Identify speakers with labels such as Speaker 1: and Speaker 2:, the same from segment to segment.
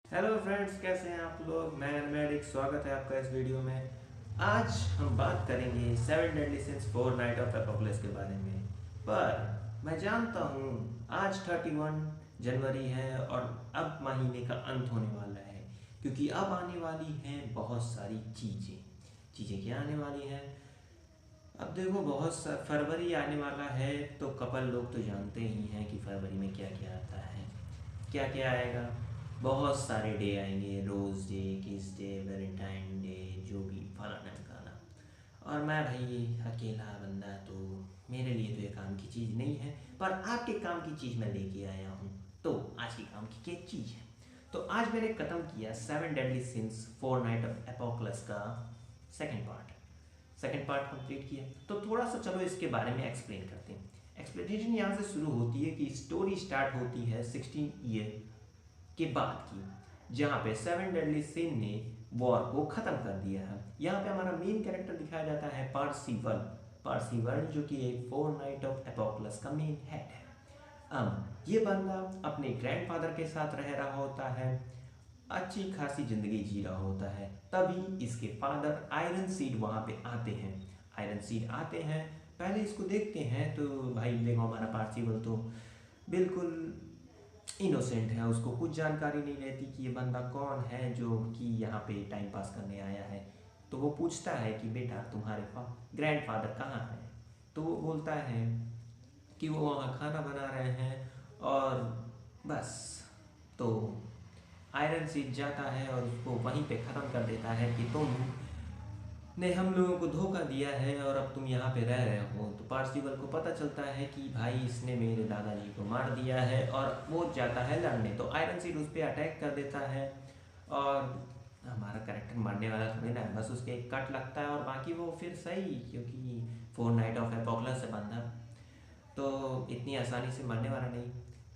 Speaker 1: Hello friends, कैसे हैं आप लोग। मैं मेडिक, स्वागत है आपका इस वीडियो में। आज हम बात करेंगे seven deadly sins four knight of apocalypse के बारे में। पर मैं जानता हूँ आज 31 जनवरी है और अब महीने का अंत होने वाला है, क्योंकि अब आने वाली हैं बहुत सारी चीज़ें। चीज़ें क्या आने वाली हैं? अब देखो, फरवरी आने वाला है, तो कपल लोग तो जानते ही हैं कि फरवरी में क्या क्या आता है। क्या क्या आएगा? बहुत सारे डे आएंगे, रोज़ डे, किस डे, वैलेंटाइन डे, जो भी फलाना ढिमकाना। और मैं भाई अकेला बंदा, तो मेरे लिए तो ये काम की चीज़ नहीं है। पर आपके काम की चीज़ मैं लेके आया हूँ। तो आज की काम की क्या चीज़ है? तो आज मैंने ख़त्म किया seven deadly sins four knight of apocalypse का सेकेंड पार्ट कंप्लीट किया। तो थोड़ा सा चलो इसके बारे में एक्सप्लेन करते हैं। एक्सप्लेनेशन यहाँ से शुरू होती है कि स्टोरी स्टार्ट होती है 16 ईयर के बाद की, जहाँ पे सेवन डेडली सिन ने वॉर को ख़त्म कर दिया है। यहाँ पे हमारा मेन कैरेक्टर दिखाया जाता है पार्सिवल। पार्सिवल जो कि एक फोर नाइट ऑफ एपोक्लस का मेन हेड है। अब ये बंदा अपने ग्रैंडफादर के साथ रह रहा होता है, अच्छी खासी जिंदगी जी रहा होता है। तभी इसके फादर आयरन सीड वहाँ पे आते हैं। आयरन सीड आते हैं, पहले इसको देखते हैं तो भाई देखो, हमारा पार्सिवल तो बिल्कुल इनोसेंट है। उसको कुछ जानकारी नहीं रहती कि ये बंदा कौन है जो कि यहाँ पे टाइम पास करने आया है। तो वो पूछता है कि बेटा, तुम्हारे ग्रैंडफादर कहाँ हैं? तो वो बोलता है कि वो वहाँ खाना बना रहे हैं और बस। तो आयरन सीट जाता है और उसको वहीं पे ख़त्म कर देता है कि तुम ने हम लोगों को धोखा दिया है और अब तुम यहाँ पे रह रहे हो। तो पार्सिवल को पता चलता है कि भाई इसने मेरे दादाजी को मार दिया है और वो जाता है लड़ने। तो आयरन सीड उस पर अटैक कर देता है और हमारा कैरेक्टर मरने वाला थोड़ी ना है, बस उसके एक कट लगता है और बाकी वो फिर सही, क्योंकि फोर नाइट ऑफ एपोक्लस से बंदा तो इतनी आसानी से मरने वाला नहीं,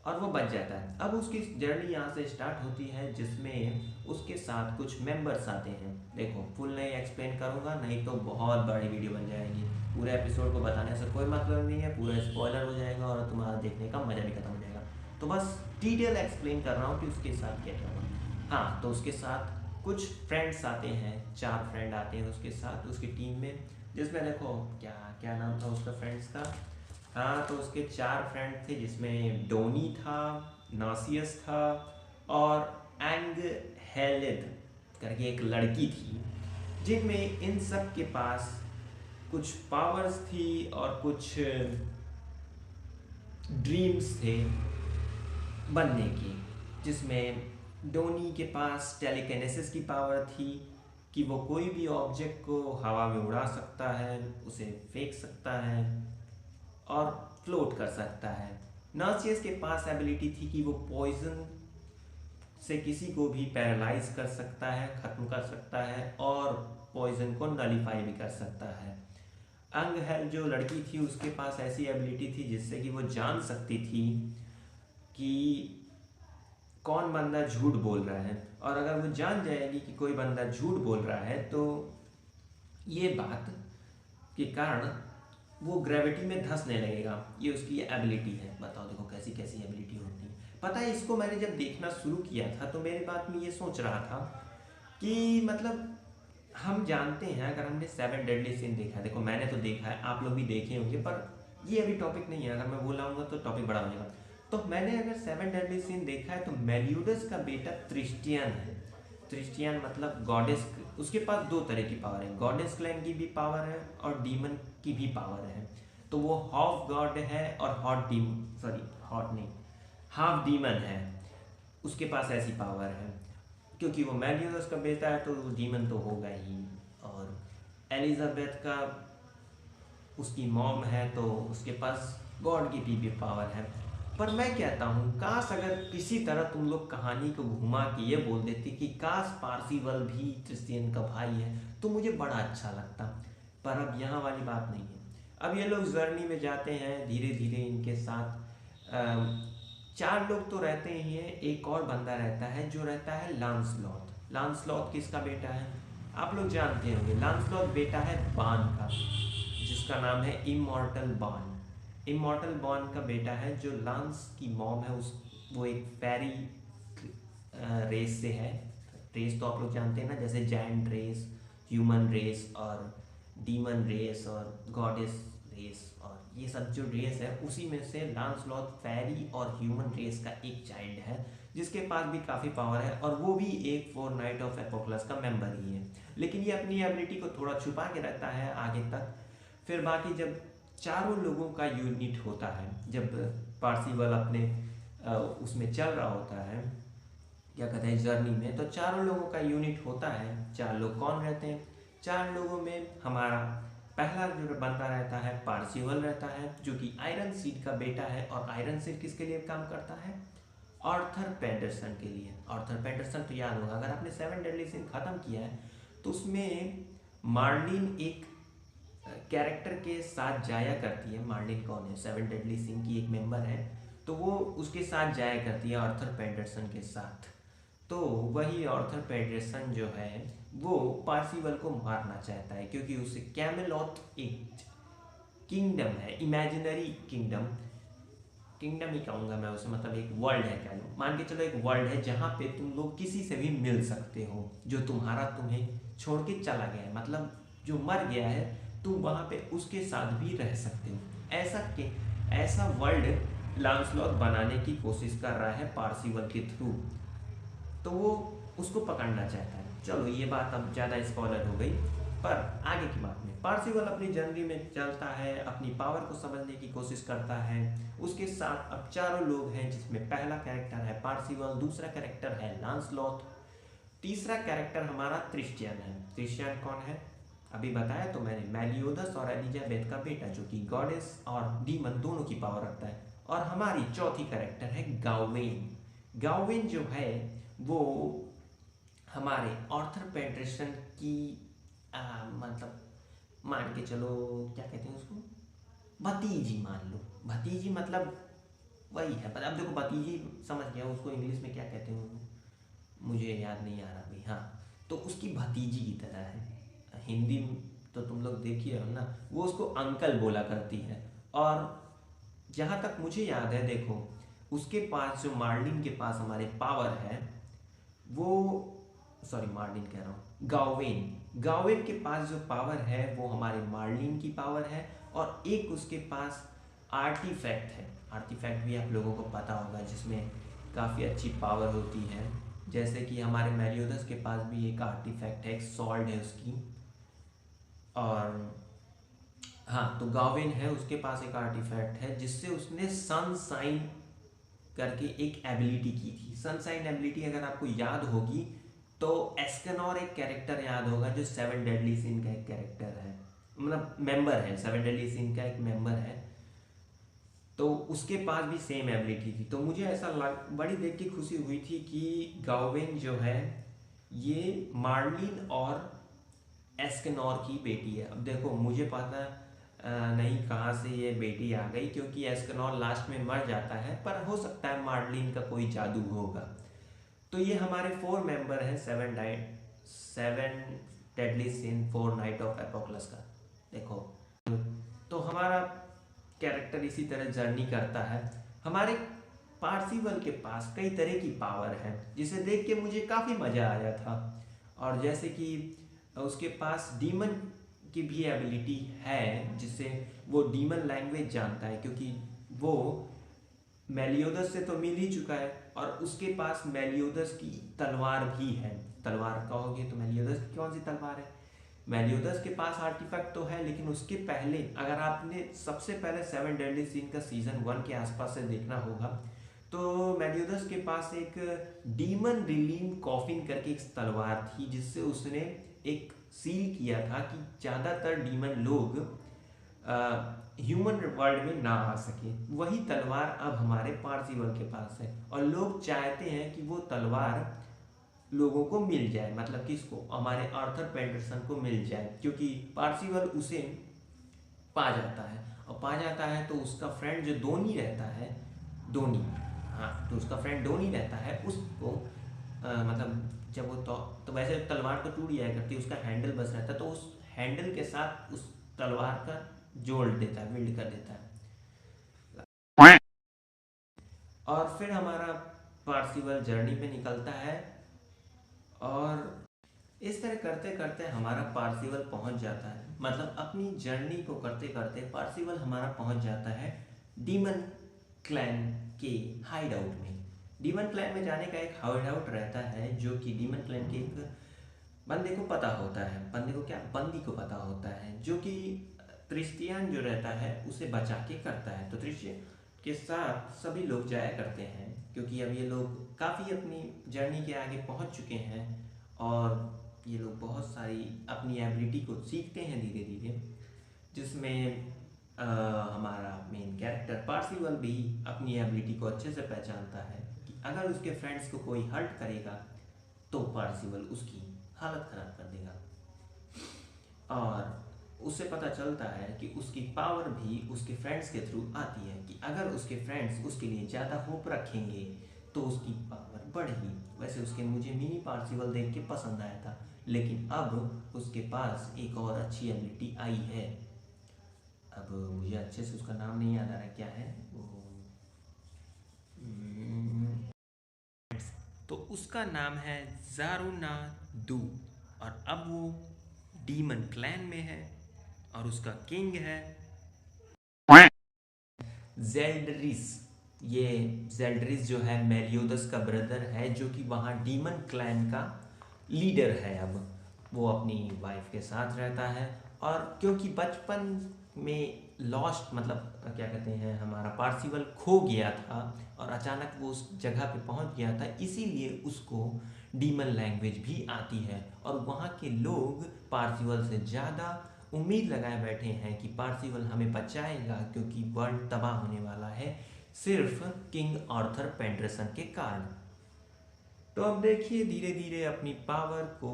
Speaker 1: और वो बच जाता है। अब उसकी जर्नी यहाँ से स्टार्ट होती है, जिसमें उसके साथ कुछ मेंबर्स आते हैं। देखो, फुल नहीं एक्सप्लेन करूँगा, नहीं तो बहुत बड़ी वीडियो बन जाएगी। पूरे एपिसोड को बताने से कोई मतलब नहीं है, पूरा स्पॉइलर हो जाएगा और तुम्हारा देखने का मज़ा भी खत्म हो जाएगा। तो बस डिटेल एक्सप्लेन कर रहा हूँ कि उसके साथ क्या क्या हुआ। हाँ, तो उसके साथ कुछ फ्रेंड्स आते हैं, 4 फ्रेंड आते हैं उसके साथ, उसकी टीम में। जिसमें देखो, क्या क्या नाम था उसका फ्रेंड्स का? हाँ, तो उसके 4 फ्रेंड थे, जिसमें डोनी था, नासियस था और एंग हेलिद करके एक लड़की थी, जिनमें इन सब के पास कुछ पावर्स थी और कुछ ड्रीम्स थे बनने की। जिसमें डोनी के पास टेलीकिनेसिस की पावर थी कि वो कोई भी ऑब्जेक्ट को हवा में उड़ा सकता है, उसे फेंक सकता है और फ्लोट कर सकता है। नर्सियस के पास एबिलिटी थी कि वो पॉइजन से किसी को भी पैरालाइज कर सकता है, ख़त्म कर सकता है और पॉइजन को नलीफाई भी कर सकता है। अंग हेल जो लड़की थी, उसके पास ऐसी एबिलिटी थी जिससे कि वो जान सकती थी कि कौन बंदा झूठ बोल रहा है, और अगर वो जान जाएगी कि कोई बंदा झूठ बोल रहा है तो ये बात के कारण वो ग्रेविटी में धंसने लगेगा। ये उसकी एबिलिटी है। बताओ, देखो कैसी कैसी एबिलिटी होती है। पता है, इसको मैंने जब देखना शुरू किया था तो मेरे बात में ये सोच रहा था कि मतलब हम जानते हैं, अगर हमने सेवन डेडली सिन देखा है, देखो मैंने तो देखा है, आप लोग भी देखे होंगे, पर ये अभी टॉपिक नहीं है। अगर मैं बोलाऊंगा तो टॉपिक बड़ा हो जाएगा। तो मैंने अगर सेवन डेडली सिन देखा है तो मेल्यूडस का बेटा त्रिस्टियन है। त्रिस्टियन मतलब गॉडेस। उसके पास 2 तरह की पावर है, गॉडेस क्लैन की भी पावर है और डीमन की भी पावर है। तो वो हाफ गॉड है और हॉट डीम सॉरी हॉट नहीं, हाफ डीमन है। उसके पास ऐसी पावर है, क्योंकि वो मेलियोस का बेटा है तो वो डीमन तो होगा ही। और एलिजाबेथ का उसकी मॉम है तो उसके पास गॉड की भी पावर है। पर मैं कहता हूँ, काश अगर किसी तरह तुम लोग कहानी को घुमा के ये बोल देते कि काश पार्सिवल भी क्रिश्चियन का भाई है, तो मुझे बड़ा अच्छा लगता। पर अब यहाँ वाली बात नहीं है। अब ये लोग जर्नी में जाते हैं, धीरे धीरे इनके साथ 4 लोग तो रहते ही हैं, एक और बंदा रहता है जो रहता है लांसलॉट। लांसलॉट किसका बेटा है? आप लोग जानते होंगे, लांसलॉट बेटा है बान का, जिसका नाम है इमॉर्टल बॉन। इमॉर्टल बॉन का बेटा है, जो लांस की मॉम है, उस वो एक फेरी रेस से है। रेस तो आप लोग जानते हैं ना, जैसे जायंट रेस, ह्यूमन रेस और डीमन रेस और गॉडेस रेस, और ये सब जो रेस है उसी में से लांसलॉट फेरी और ह्यूमन रेस का एक चाइल्ड है जिसके पास भी काफ़ी पावर है, और वो भी एक फोर नाइट ऑफ एपोक्लस का मेंबर ही है। लेकिन ये अपनी एबिलिटी को थोड़ा छुपा के रखता है आगे तक। फिर बाकी जब चारों लोगों का यूनिट होता है, जब पार्सिवल अपने उसमें चल रहा होता है, क्या कहते हैं, जर्नी में, तो चारों लोगों का यूनिट होता है। चार लोग कौन रहते हैं? चार लोगों में हमारा पहला जो बंदा रहता है पार्सिवल रहता है, जो कि आयरन सीड का बेटा है। और आयरन सीड किसके लिए काम करता है? आर्थर पेंडरसन के लिए। आर्थर पेंडरसन तो याद होगा, अगर आपने सेवन डेडली सिन खत्म किया है तो उसमें मार्लिन एक कैरेक्टर के साथ जाया करती है। मार्लिन कौन है? सेवन डेडली सिन की एक मेंबर है, तो वो उसके साथ जाया करती है आर्थर पेंडरसन के साथ। तो वही आर्थर पेंडरसन जो है वो पार्सिवल को मारना चाहता है, क्योंकि उसे कैमेलॉट एक किंगडम है, इमेजिनरी किंगडम, किंगडम ही कहूँगा मैं उसे, मतलब एक वर्ल्ड है, कह लो, मान के चलो एक वर्ल्ड है जहाँ पे तुम लोग किसी से भी मिल सकते हो जो तुम्हें छोड़ के चला गया है, मतलब जो मर गया है तुम वहाँ पे उसके साथ भी रह सकते हो। ऐसा वर्ल्ड लांसलॉट बनाने की कोशिश कर रहा है पार्सिवल के थ्रू, तो वो उसको पकड़ना चाहता है। चलो ये बात अब ज़्यादा स्पॉइलर हो गई, पर आगे की बात में पार्सिवल अपनी जर्नी में चलता है, अपनी पावर को समझने की कोशिश करता है। उसके साथ अब चारों लोग हैं, जिसमें पहला कैरेक्टर है पार्सिवल, दूसरा कैरेक्टर है लांसलॉट, तीसरा कैरेक्टर हमारा क्रिश्चियन है। क्रिश्चियन कौन है? अभी बताया तो मैंने, मेलियोदस और एलिजाबेथ का बेटा, जो कि गॉडेस और डीमन दोनों की पावर रखता है। और हमारी चौथी कैरेक्टर है गावेन। गावेन जो है वो हमारे आर्थर पेंडरसन की मतलब मान के चलो, क्या कहते हैं उसको, भतीजी मान लो। भतीजी मतलब वही है, पर अब देखो भतीजी समझ गया, उसको इंग्लिश में क्या कहते हैं मुझे याद नहीं आ रहा अभी। हाँ, तो उसकी भतीजी की तरह है। हिंदी तो तुम लोग देखिए हो ना, वो उसको अंकल बोला करती है। और जहाँ तक मुझे याद है, देखो उसके पास जो मार्लिन के पास हमारे पावर है वो, सॉरी मार्लिन कह रहा हूँ, गावेन, गावेन के पास जो पावर है वो हमारे मार्लिन की पावर है। और एक उसके पास आर्टिफैक्ट है। आर्टिफैक्ट भी आप लोगों को पता होगा, जिसमें काफ़ी अच्छी पावर होती है। जैसे कि हमारे मेलियोदस के पास भी एक आर्टिफैक्ट है, एक सॉल्ड है उसकी। और हाँ, तो गावेन है, उसके पास एक आर्टिफैक्ट है जिससे उसने सनसाइन करके एक एबिलिटी की थी। सनसाइन एबिलिटी अगर आपको याद होगी तो एस्केनोर एक कैरेक्टर याद होगा, जो सेवन डेडली सिन का एक कैरेक्टर है, मतलब मेंबर है, सेवन डेडली सिन का एक मेंबर है। तो उसके पास भी सेम एबिलिटी थी। तो मुझे ऐसा बड़ी देख के खुशी हुई थी कि गावेन जो है ये मार्लिन और एस्केनोर की बेटी है। अब देखो मुझे पता नहीं कहाँ से ये बेटी आ गई, क्योंकि एस्केनोर लास्ट में मर जाता है, पर हो सकता है मार्लिन का कोई जादू होगा। तो ये हमारे फोर मेंबर हैं seven deadly sin, four knight of apocalypse का। देखो तो हमारा कैरेक्टर इसी तरह जर्नी करता है। हमारे पार्सिवल के पास कई तरह की पावर है, जिसे देख के मुझे काफ़ी मज़ा आया था। और जैसे कि उसके पास डीमन की भी एबिलिटी है, जिससे वो डीमन लैंग्वेज जानता है, क्योंकि वो मेलियोदस से तो मिल ही चुका है। और उसके पास मेलियोदस की तलवार भी है। तलवार कहोगे तो मेलियोदस की कौन सी तलवार है? मेलियोदस के पास आर्टिफैक्ट तो है, लेकिन उसके पहले अगर आपने सबसे पहले सेवन डेडली सीन का सीजन 1 के आसपास से देखना होगा, तो मेलियोदस के पास एक डीमन रिलीम कॉफिन करके एक तलवार थी, जिससे उसने एक सील किया था कि ज़्यादातर डीमन लोग ह्यूमन वर्ल्ड में ना आ सके। वही तलवार अब हमारे पार्सिवल के पास है, और लोग चाहते हैं कि वो तलवार लोगों को मिल जाए, मतलब किसको? हमारे आर्थर पेंडरसन को मिल जाए, क्योंकि पार्सिवल उसे पा जाता है। और पा जाता है तो उसका फ्रेंड जो डोनी रहता है, डोनी, हाँ, तो उसका फ्रेंड डोनी रहता है, उसको मतलब जब वो तो वैसे तलवार तो टूट जाया करती है, उसका हैंडल बस रहता है, तो उस हैंडल के साथ उस तलवार का जोड़ देता है, बिल्ड कर देता है। और फिर हमारा पार्सिवल जर्नी पे निकलता है इस तरह करते करते हमारा पार्सिवल पहुंच जाता है, मतलब अपनी जर्नी को करते करते पार्सिवल हमारा पहुंच जाता है डीमन क्लैन के हाइड आउट में। डीमन क्लैन में जाने का एक हाइड आउट रहता है जो कि डीमन क्लैन के एक बंदे को पता होता है, बंदे को क्या, बंदी को पता होता है, जो कि क्रिस्टियन जो रहता है उसे बचा के करता है। तो क्रिस्टियन के साथ सभी लोग जाया करते हैं, क्योंकि अब ये लोग काफ़ी अपनी जर्नी के आगे पहुंच चुके हैं और ये लोग बहुत सारी अपनी एबिलिटी को सीखते हैं धीरे धीरे, जिसमें हमारा मेन कैरेक्टर पार्सिवल भी अपनी एबिलिटी को अच्छे से पहचानता है कि अगर उसके फ्रेंड्स को कोई हर्ट करेगा तो पार्सिवल उसकी हालत खराब कर देगा। और उससे पता चलता है कि उसकी पावर भी उसके फ्रेंड्स के थ्रू आती है, कि अगर उसके फ्रेंड्स उसके लिए ज़्यादा होप रखेंगे तो उसकी पावर बढ़ेगी। वैसे उसके मुझे मिनी पार्सिवल देख के पसंद आया था, लेकिन अब उसके पास एक और अच्छी एबिलिटी आई है। अब मुझे अच्छे से उसका नाम नहीं याद आ रहा क्या है वो, तो उसका नाम है जारुना दू, और अब वो डीमन क्लैन में है और उसका किंग है जेल्डरिस। ये जेल्डरिस जो है मेलियोदस का ब्रदर है, जो कि वहाँ डीमन क्लैन का लीडर है। अब वो अपनी वाइफ के साथ रहता है, और क्योंकि बचपन में लॉस्ट, मतलब क्या कहते हैं, हमारा पार्सिवल खो गया था और अचानक वो उस जगह पे पहुंच गया था, इसीलिए उसको डीमन लैंग्वेज भी आती है। और वहाँ के लोग पार्सिवल से ज़्यादा उम्मीद लगाए बैठे हैं कि पार्सिवल हमें बचाएगा, क्योंकि वर्ल्ड तबाह होने वाला है सिर्फ किंग आर्थर पेंडरसन के कारण। तो अब देखिए धीरे धीरे अपनी पावर को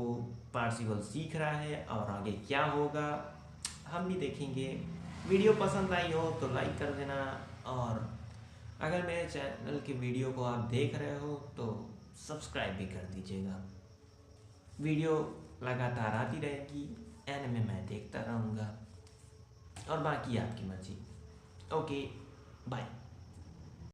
Speaker 1: पार्सिवल सीख रहा है, और आगे क्या होगा हम भी देखेंगे। वीडियो पसंद आई हो तो लाइक कर देना, और अगर मेरे चैनल के वीडियो को आप देख रहे हो तो सब्सक्राइब भी कर दीजिएगा। वीडियो लगातार आती रहेगी, एनिमे मैं देखता रहूँगा, और बाकी आपकी मर्जी। Okay, bye.